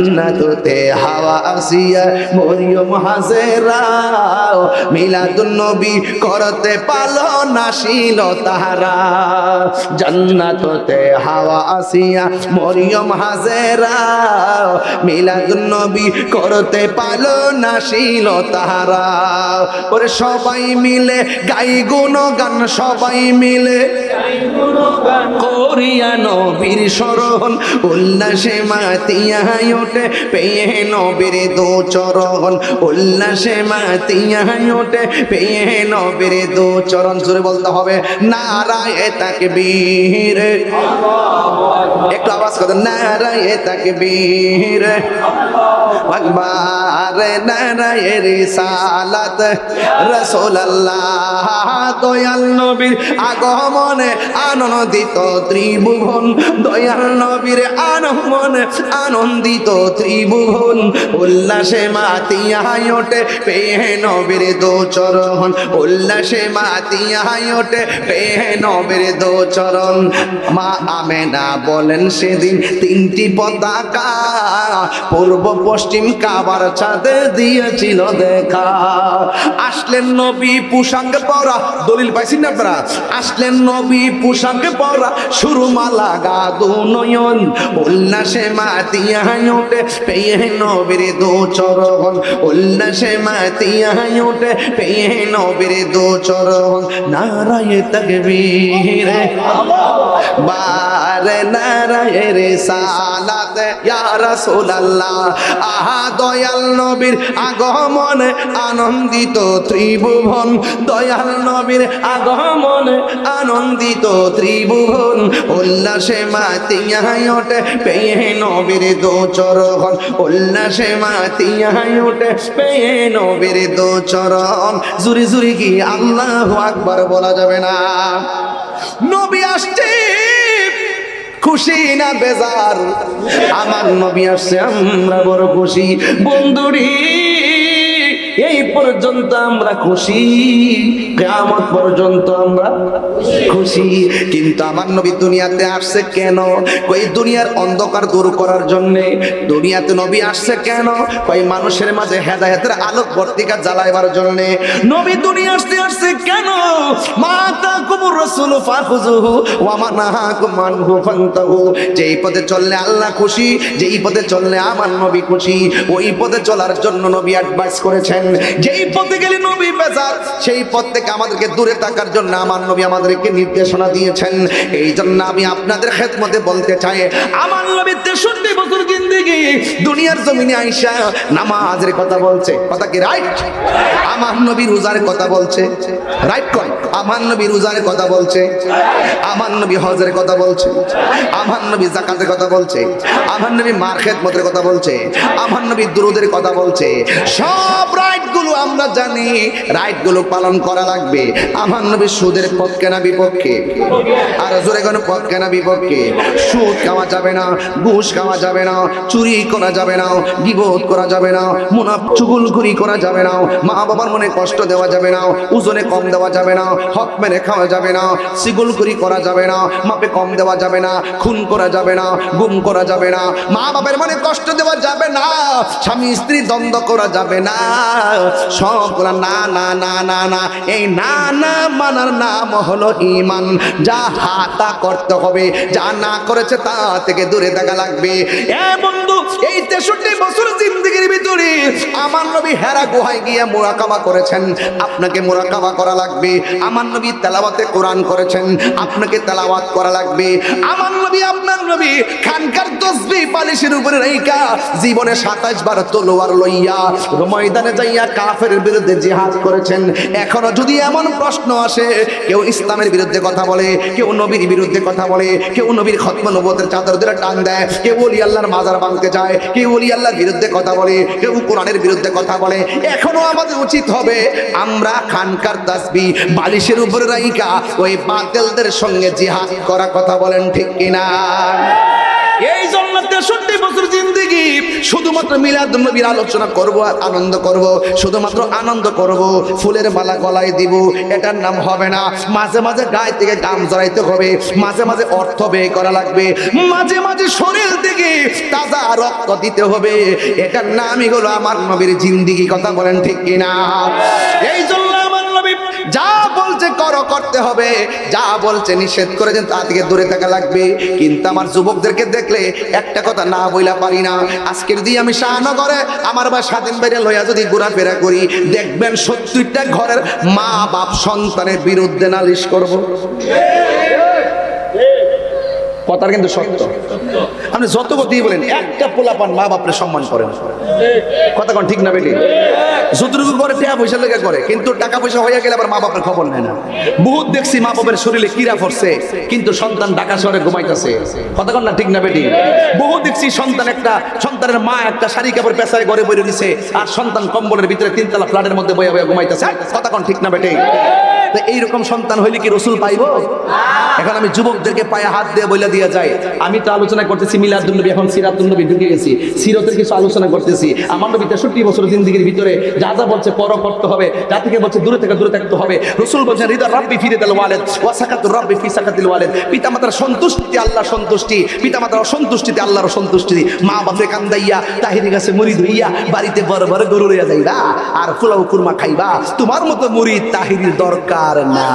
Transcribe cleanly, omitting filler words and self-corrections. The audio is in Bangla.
জান্নাতুতে হাওয়া আসিয়া মরিয়ম হাজেরা মিলাদুন নবী করতে পালন আসিল তাহারা। জান্নাতুতে হাওয়া আসিয়া মরিয়ম হাজেরা মিলাদুন নবী করতে পালন আসিল তাহারা। ওরে সবাই মিলে গাই গুণগান, সবাই মিলে করিয়া নবীর স্মরণ, উল্লাসে মাতিয়া ওঠে পেয়ে নবীর দু চরণ, উল্লাসে মাতিয়া ওঠে পেয়ে নবীর দু চরণ। জোরে বলতে হবে নারায়ে তাকবীর, একটু আওয়াজ করে নারায়ে তাকবীর, আকবার নারায়ে রিসালাত, রাসূলুল্লাহ দয়াল নবীর আগমনে আনন্দিত ত্রিভুবন, দয়াল নবীর আগমনে আনন্দিত ত্রিভুবন, উল্লাসে মাতিয়া ওঠে পেয়ে নবীর দু চরণ, উল্লাসে মাতিয়া ওঠে পেয়ে নবীর দু চরণ। মা আমেনা বলেন সেদিন তিনটি পতাকা পূর্ব পশ্চিম কাবার চাঁদে দিয়েছিল দেখা। আসলেন নবী পোশাক পরা, দলিল পাইছেন আপনারা? আসলেন নবী পোশাক পরা, সুরমা লাগা দু নয়ন, উল্লাসে মাতিয়া ওঠে পেয়ে নবীর দু চরণ, উল্লাসে মাতিয়া ওঠে পেয়ে নবীর দু চরণ। নারায়ে তাকবীর, বারে নারায়ে রিসালাত, ইয়া রাসূলুল্লাহ আহা দয়াল নবীর আগমনে আনন্দিত ত্রিভুবন, দয়াল নবীর আগমনে আনন্দিত ত্রিভুবন, উল্লাসে মাতিয়া ওঠে পেয়ে নবীর দু চরণ, উল্লাসে মাতিয়া ওঠে পেয়ে নবীর দু চরণ। জুরি জুরি কি আল্লাহু আকবার বলা যাবে না? নবী আসছে খুশি না বেজার? আমার নবী আসছে আমরা বড় খুশি। বন্ধুরি এই পর্যন্ত আমরা খুশি, কিয়ামত পর্যন্ত আমরা খুশি। কিন্তু আমার নবী দুনিয়াতে আসছে কেন? কই দুনিয়ার অন্ধকার দূর করার জন্য দুনিয়াতে নবী আসছে কেন? কই মানুষের মাঝে হেদায়েতের আলোক বর্তিকা জ্বালাইবার জন্য নবী দুনিয়া আসছে কেন? মাতাকুমুর রাসূল ফাখুযুহু ওয়া মানাহাকুম আনহু ফান্তাহু। যেই পথে চললে আল্লাহ খুশি, যেই পথে চললে আমার নবী খুশি, ওই পথে চলার জন্য নবী অ্যাডভাইস করেছেন। যেই পথে গেলে নবী বেজার, সেই পথ থেকে আমাদেরকে দূরে থাকার জন্য আমার নবী আমাদেরকে নির্দেশনা দিয়েছেন। এই জন্য আমি আপনাদের খেদমতে বলতে চাই, আমার নবী 63 বছর জিন্দেগি দুনিয়ার জমিনে আইসা নামাজের কথা বলছে, কথা কি রাইট? আমার নবী রোজার কথা বলছে, রাইট কর? আমার নবী রোজার কথা বলছে, আমার নবী হজের কথা বলছে, আমার নবী যাকাতের কথা বলছে, আমার নবী মার খেদমতের কথা বলছে, আমার নবী দুরুদের কথা বলছে। সব রাইট গুলো আমরা জানি, রাইট গুলো পালন করা লাগবে। আমার নবী সুদের পক্ষে না বিপক্ষে? আর জোরে কোন পক্ষে না বিপক্ষে? সুদ খাওয়া যাবে না, ঘুষ খাওয়া যাবে না, চুরি করা যাবে না, গীবত করা যাবে না, চুগলখড়ি করা যাবে না, মা বাবার মনে কষ্ট দেওয়া যাবে না, ওজনে কম দেওয়া যাবে না, হক মেরে খাওয়া যাবে না, চুগলখড়ি করা যাবে না, মাপে কম দেওয়া যাবে না, খুন করা যাবে না, গুম করা যাবে না, মা বাবার মনে কষ্ট দেওয়া যাবে না, স্বামী স্ত্রী দ্বন্দ্ব করা যাবে না। সবগুলা না না না না না। এই না না মানার নাম হলো ঈমান। যা হাতা করতে হবে, যা না করেছে তা থেকে দূরে থাকা লাগবে। এ বন্ধু, এই 63 বছর জিন্দেগির ভিতরে আমার নবী হেরা গুহায় গিয়ে মুরাকাবা করেছেন, আপনাকে মুরাকাবা করা লাগবে। আমার নবী তেলাওয়াতে কোরআন করেছেন, আপনাকে তেলাওয়াত করা লাগবে। আমার নবী, আপনার নবী খানকার তসবিহ পালিশের উপরে রাইখা জীবনে 27 বার তলোয়ার লইয়া ময়দানে যাইয়া কাফেরের বিরুদ্ধে জিহাদ করেছেন। এখনো যদি এমন প্রশ্ন আসে, কেউ ইসলামের বিরুদ্ধে কথা বলে, কেউ নবীর বিরুদ্ধে কথা বলে, কেউ নবীর খতম নবুয়তের চাদর ধরে টান দেয়, কেউ ওলি আল্লাহর মাজার ভাঙতে যায়, কেউ ওলি আল্লাহর বিরুদ্ধে কথা বলে, কেউ কোরআনের বিরুদ্ধে কথা বলে, এখনো আমাদের উচিত হবে আমরা খানকার তাসবিহ বালিশের উপরে রাইখা ওই বাতিলদের সঙ্গে জিহাদ করা। কথা বলেন ঠিক কিনা? এই জন্য 63 বছর জিন্দেগি শুধুমাত্র শুধুমাত্র মিলাদুন নবীর আলোচনা করব আর আনন্দ করব, শুধুমাত্র আনন্দ করব, ফুলের মালা গলায় দিব, এটার নাম হবে না। মাঝে মাঝে গায়ে থেকে গাম জড়াইতে হবে, মাঝে মাঝে অর্থ ব্যয় করা লাগবে, মাঝে মাঝে শরীর থেকে তাজা রক্ত দিতে হবে। এটার নামই হলো আমার নবীর জিন্দেগি। কথা বলেন ঠিক কিনা? এই জন্য আমার নবী যা বলছে করো, করতে হবে, যা বলছে নিষেধ করেছেন তা থেকে দূরে থাকা লাগবে। কিন্তু আমার যুবকদেরকে দেখলে একটা কথা না বইলা পারি না। আজকের দিয়ে আমি শাহনগরে আমার বা স্বাধীন বাইরে লইয়া যদি ঘোরাফেরা করি, দেখবেন 70টা ঘরের মা বাপ সন্তানের বিরুদ্ধে নালিশ করব। কথার কিন্তু সত্য। আপনি যত কথাই বলেন, একটা পোলাপান মা বাপরে সম্মান করেন। কথা কোন ঠিক না বেটি? যতটুকু করে টাকা পয়সা লেগে করে, কিন্তু টাকা পয়সা হয়ে গেলে আবার মা বাপের খবর নেয় না। বহুত দেখছি মা বাপের শরীরে কিরা পড়ছে, কিন্তু সন্তান ঢাকা শহরে ঘুমাইতেছে। কথা কোন না ঠিক না বেটি? বহুত দেখছি সন্তানের মা একটা শাড়ি কাপড় পেশায় ঘরে বইরে দিছে, আর সন্তান কম্বলের ভিতরে 3তলা ফ্ল্যাটের মধ্যে বইয়া বইয়া ঘুমাইতেছে। কথা কোন ঠিক না বেটি? তো এইরকম সন্তান হইলে কি রসুল পাইব? এখন আমি যুবকদেরকে পায়ে হাত দিয়ে বইলা দিয়া যায়, আমি তো আলোচনা করতেছি মিলাদুন নবী, এখন সিরাতুন নবী ঢুকে গেছি, সিরতের কিছু আলোচনা করতেছি। আমার নবী 63 বছর জিন্দেগির ভিতরে যা যা বলছে পর করতে হবে, যা থেকে বলছে দূরে থেকে দূরে থাকতে হবে। রসুল বলছেন রিদা রাব্বি ফি রিদাল ওয়ালিদ ওয়া সাকাতুর রাব্বি ফি সাকাতিল ওয়ালিদ। পিতামাতার সন্তুষ্টিতে আল্লাহর সন্তুষ্টি, পিতামাতার অসন্তুষ্টিতে আল্লাহর অসন্তুষ্টি। মা বাপে কান্দাইয়া তাহিরি গাছে মুড়ি ধুইয়া বাড়িতে বড় বড় গরু লইয়া যাইবা আর পোলাও কুরমা খাইবা, তোমার মতো মুড়ি তাহিরির দরকার না।